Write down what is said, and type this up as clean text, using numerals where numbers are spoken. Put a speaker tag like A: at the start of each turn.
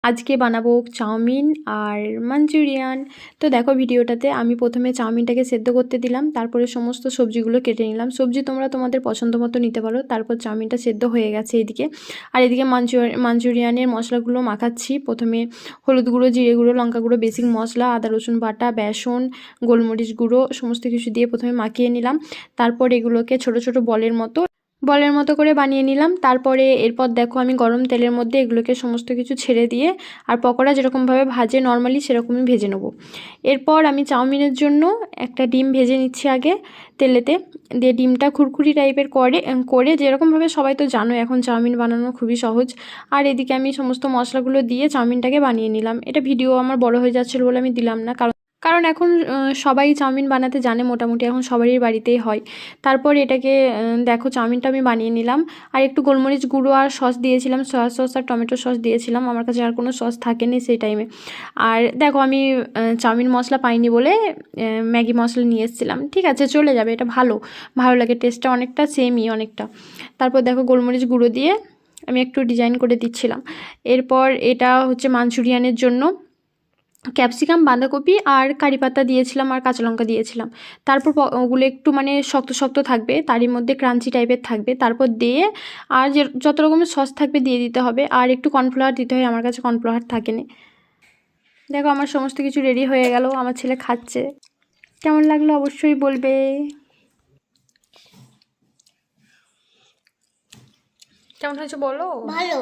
A: আজকে বানাবো চাউমিন আর মাঞ্চুরিয়ান। তো দেখো ভিডিওটাতে আমি প্রথমে চাউমিনটাকে সেদ্ধ করতে দিলাম, তারপরে সমস্ত সবজিগুলো কেটে নিলাম। সবজি তোমরা তোমাদের পছন্দ মতো নিতে পারো। তারপর চাউমিনটা সেদ্ধ হয়ে গেছে এদিকে। আর এদিকে মাঞ্চুরিয়ানের মশলাগুলো মাখাচ্ছি। প্রথমে হলুদ গুঁড়ো, জিরে গুঁড়ো, লঙ্কা গুঁড়ো, বেসিক মশলা, আদা রসুন বাটা, বেসন, গোলমরিচ গুঁড়ো সমস্ত কিছু দিয়ে প্রথমে মাখিয়ে নিলাম। তারপর এগুলোকে ছোট ছোট বলের মতো করে বানিয়ে নিলাম। তারপরে এরপর দেখো আমি গরম তেলের মধ্যে এগুলোকে সমস্ত কিছু ছেড়ে দিয়ে, আর পকোড়া যেরকমভাবে ভাজে নর্মালি সেরকমই ভেজে নেব। এরপর আমি চাউমিনের জন্য একটা ডিম ভেজে নিচ্ছি আগে তেলেতে দিয়ে। ডিমটা খুরখুরি টাইপের করে যেরকমভাবে, সবাই তো জানো এখন চাউমিন বানানো খুবই সহজ। আর এদিকে আমি সমস্ত মশলাগুলো দিয়ে চাউমিনটাকে বানিয়ে নিলাম। এটা ভিডিও আমার বড় হয়ে যাচ্ছিল বলে আমি দিলাম না, কারণ এখন সবাই চাউমিন বানাতে জানে, মোটামুটি এখন সবারই বাড়িতেই হয়। তারপর এটাকে দেখো চাউমিনটা আমি বানিয়ে নিলাম। আর একটু গোলমরিচ গুঁড়ো আর সস দিয়েছিলাম, সয়া সস আর টমেটো সস দিয়েছিলাম। আমার কাছে আর কোনো সস থাকেনি সেই টাইমে। আর দেখো আমি চাউমিন মশলা পাইনি বলে ম্যাগি মশলা নিয়ে এসেছিলাম। ঠিক আছে, চলে যাবে, এটা ভালো লাগে, টেস্টটা অনেকটা সেমই অনেকটা। তারপর দেখো গোলমরিচ গুঁড়ো দিয়ে আমি একটু ডিজাইন করে দিচ্ছিলাম। এরপর এটা হচ্ছে মাঞ্চুরিয়ানের জন্য ক্যাপসিকাম, বাঁধাকপি আর কারি পাতা দিয়েছিলাম আর কাঁচা লঙ্কা দিয়েছিলাম। তারপর ওগুলো একটু মানে শক্ত শক্ত থাকবে, তারই মধ্যে ক্রাঞ্চি টাইপের থাকবে। তারপর দিয়ে আর যত রকমের সস থাকবে দিয়ে দিতে হবে। আর একটু কর্নফ্লাওয়ার দিতে হয়, আমার কাছে কর্নফ্লাওয়ার থাকেনি। দেখো আমার সমস্ত কিছু রেডি হয়ে গেল, আমার ছেলে খাচ্ছে। কেমন লাগলো অবশ্যই বলবে। কেমন হয়েছে বলো।
B: ভালো।